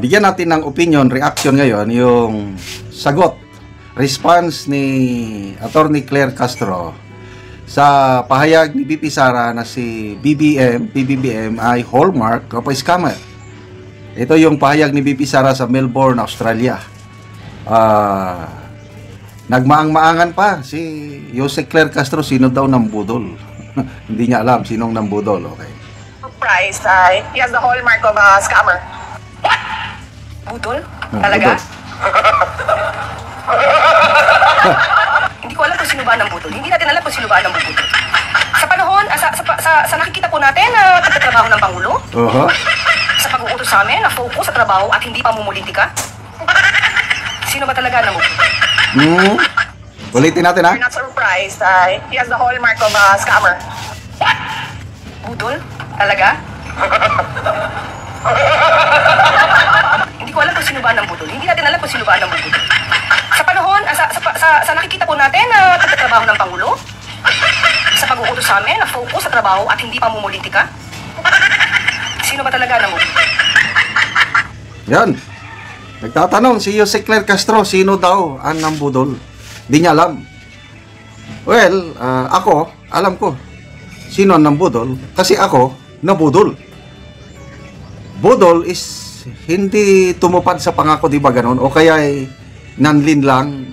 Bigyan natin ng opinion, reaction ngayon, yung response ni Attorney Claire Castro sa pahayag ni BP Sara na si PBBM ay hallmark of a scammer. Ito yung pahayag ni BP Sara sa Melbourne, Australia. Nagmaang-maangan pa si Jose Claire Castro, sino daw ng budol. Hindi niya alam sinong ng budol. Okay. Price, he has the hallmark of a scammer. Budol? Talaga? Hindi ko alam kung sino ba ng budol. Hindi natin alam kung sino ba ng budol. Sa panahon, sa nakikita po natin na pagtatrabaho ng Pangulo, sa pag-uutos sa amin, na focus sa trabaho at hindi pamumulitika, sino ba talaga ng budol? Ulitin natin, ha? We're not surprised. He has the hallmark of a scammer. Budol? Talaga? Hindi ko alam kung sino ba ng budol. Hindi natin alam kung sino ba ng budol. Sa panahon, sa nakikita po natin na pagtatrabaho ng Pangulo, sa pag-uutos sa amin, na focus sa trabaho at hindi pamumulitika, sino ba talaga ng budol? Yan. Nagtatanong si Jose Claire Castro, sino daw ang nambudol? Di niya alam. Well, ako, alam ko sino ang nambudol kasi ako nabudol. Budol is hindi tumupad sa pangako, di ba ganon? O kaya ay nanlin lang.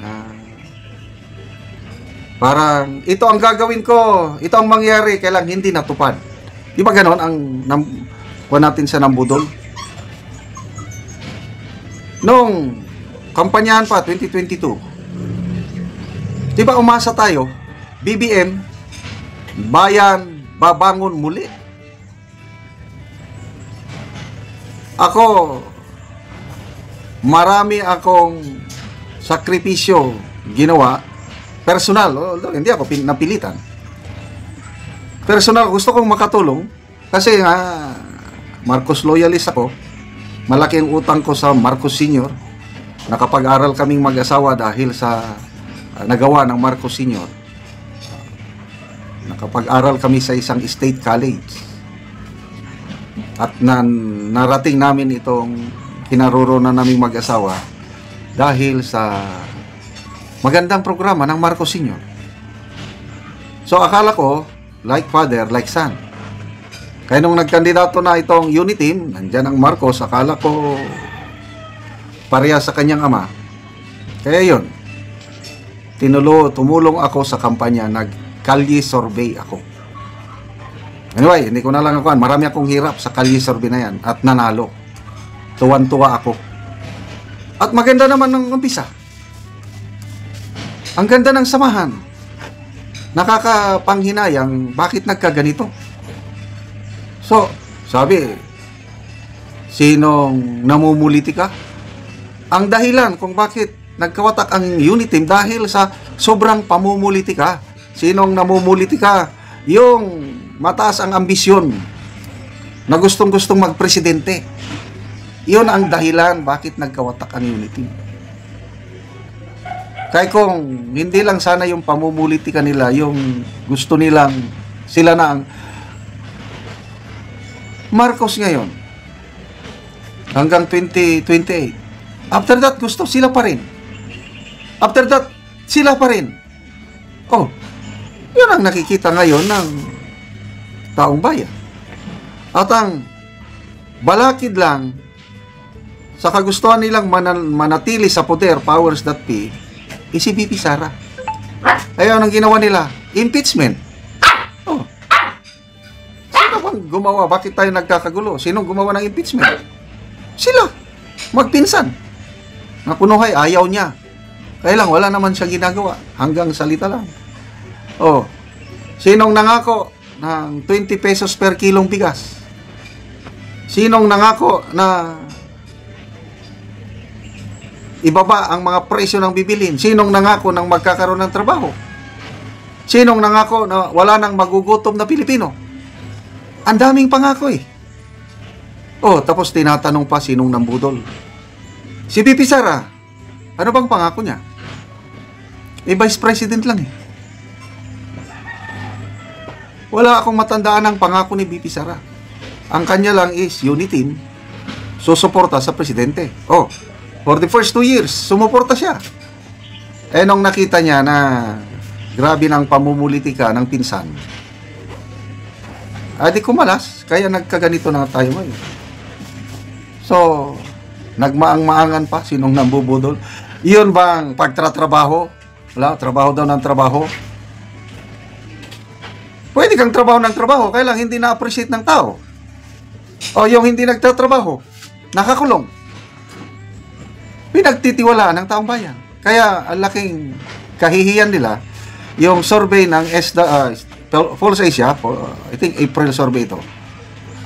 Parang ito ang gagawin ko, ito ang mangyari, kailang hindi natupad. Di ba ganon ang kuha natin sa nambudol? Nung kampanyahan pa 2022, di ba umasa tayo, BBM, bayan babangon muli. Ako, marami akong sakripisyo ginawa, personal, hindi ako napilitan. Personal, gusto kong makatulong kasi nga Marcos loyalist ako. Malaki ang utang ko sa Marcos Sr. Nakapag-aral kaming mag-asawa dahil sa nagawa ng Marcos Sr. Nakapag-aral kami sa isang state college. At narating namin itong kinaroroonan naming mag-asawa dahil sa magandang programa ng Marcos Sr. So akala ko, like father, like son. Kaya nung nagkandidato na itong unit team, nandyan ang Marcos, akala ko pareha sa kanyang ama. Kaya yun, tumulong ako sa kampanya, nag-kalye survey ako. Anyway, hindi ko na lang ako, marami akong hirap sa kalye survey na yan at nanalo. Tuwan-tuwa ako. At maganda naman ng umpisa. Ang ganda ng samahan. Nakakapanghinayang bakit nagkaganito. So, sabi, sinong namumulitika? Ang dahilan kung bakit nagkawatak ang unit team dahil sa sobrang pamumulitika. Sinong namumulitika? Yung mataas ang ambisyon na gustong-gustong magpresidente. Iyon ang dahilan bakit nagkawatak ang unit team. Kaya kung hindi lang sana yung pamumulitika nila, yung gusto nilang sila na ang Marcos ngayon hanggang 2028. After that, gusto sila pa rin. After that, sila pa rin. Oh, yun ang nakikita ngayon ng taong bayan. At ang balakid lang sa kagustuhan nilang manatili sa poder, powers that be, si BP Sara. Ayaw ang ginawa nila, impeachment. Oh. Sino bang gumawa? Bakit tayo nagkakagulo? Sinong gumawa ng impeachment? Sila. Magpinsan. Napunuhay, ayaw niya. Kaya lang, wala naman siya ginagawa. Hanggang salita lang. Oh. Sinong nangako ng 20 pesos per kilong bigas? Sinong nangako na ibaba ang mga presyo ng bibilin? Sinong nangako ng magkakaroon ng trabaho? Sinong nangako na wala nang magugutom na Pilipino? Ang daming pangako eh. Oh, tapos tinatanong pa sinong nambudol. Si BP Sara, ano bang pangako niya? Vice President lang eh. Wala akong matandaan ng pangako ni BP Sara. Ang kanya lang is unity team susuporta sa presidente. Oh, for the first 2 years, sumuporta siya. Eh, nung nakita niya na grabe ng pamumulitika ng pinsan, di kumalas, kaya nagkaganito na tayo ngayon. So, nagmaang-maangan pa, sinong nambubudol. Iyon bang pagtratrabaho? Wala, trabaho daw ng trabaho. Pwede kang trabaho ng trabaho, kaya lang hindi na-appreciate ng tao. O yung hindi nagtatrabaho, nakakulong. Pinagtitiwalaan ng taong bayan. Kaya ang laking kahihiyan nila, yung survey ng Pulse Asia, I think April survey ito.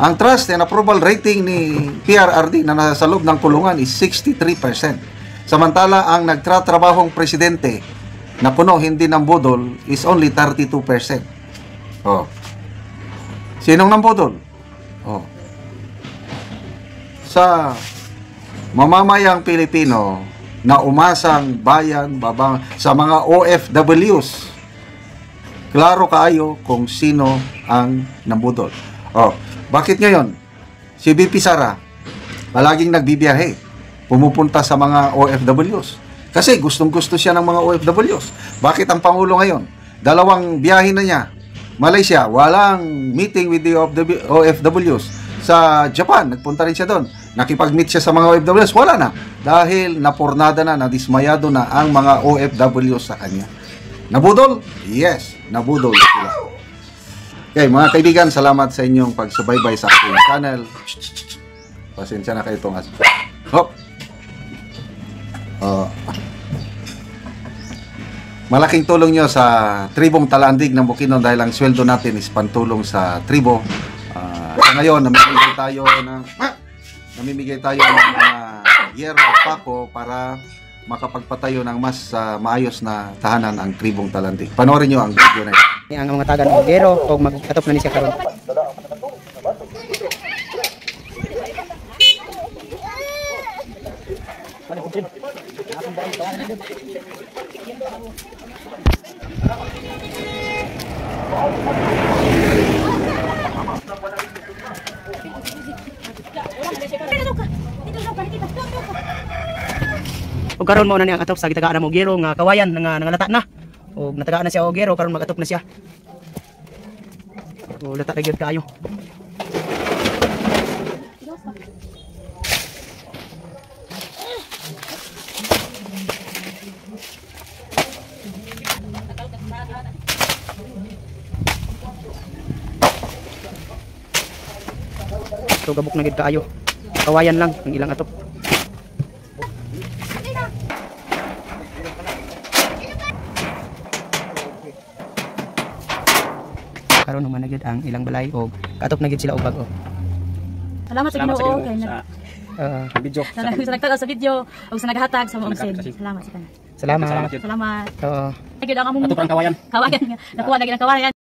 Ang trust and approval rating ni PRRD na nasa loob ng kulungan is 63%. Samantala, ang nagtatrabahong presidente na puno hindi ng budol is only 32%. Oh. Sinong nambudol? Oh. Sa mamamayang Pilipino na umasang bayan sa mga OFWs, klaro kaayo kung sino ang nambudol. Oh, bakit ngayon si BP Sara palaging nagbibiyahe, pumupunta sa mga OFWs? Kasi gustong-gusto siya ng mga OFWs. Bakit ang Pangulo ngayon? 2 biyahe na niya. Malaysia, walang meeting with the OFWs. Sa Japan, nagpunta rin siya doon. Nakipag-meet siya sa mga OFWs, wala na. Dahil napurnada na, nadismayado na ang mga OFWs sa kanya. Nabudol? Yes, nabudol sila. Okay, mga kaibigan, salamat sa inyong pagsubaybay sa aking channel. Pasensya na kayo itong hop. Malaking tulong nyo sa tribong Talandig ng Bukidnon dahil ang sweldo natin is pantulong sa tribo. Sa ngayon, namimigay tayo ng mga yero at pako para makapagpatayo ng mas maayos na tahanan ang tribong Talandig. Panoorin nyo ang video na ito. Ang mga taga ng Gero o magkatop na ni siya karon. O karon mo na niya katop sa gitagaan mo Gero nga kawayan nga nangalata na. O natagaan na siya o Gero karon magatop na siya. O lata ra gyud kaayo. So gabok na gid kaayo. Kawayan lang ang ilang atop. Karon naman na gyud ang ilang balay o katop na gyud sila ubag o. Salamat sa Ginoo kay Video. sa nagtag sa video ug sa naghatag sa mga usin. Salamat sa kanila. Salamat. Salamat. Oo. Gyud ang among Kawayan. kawayan. Nakuha na gyud ang kawayan.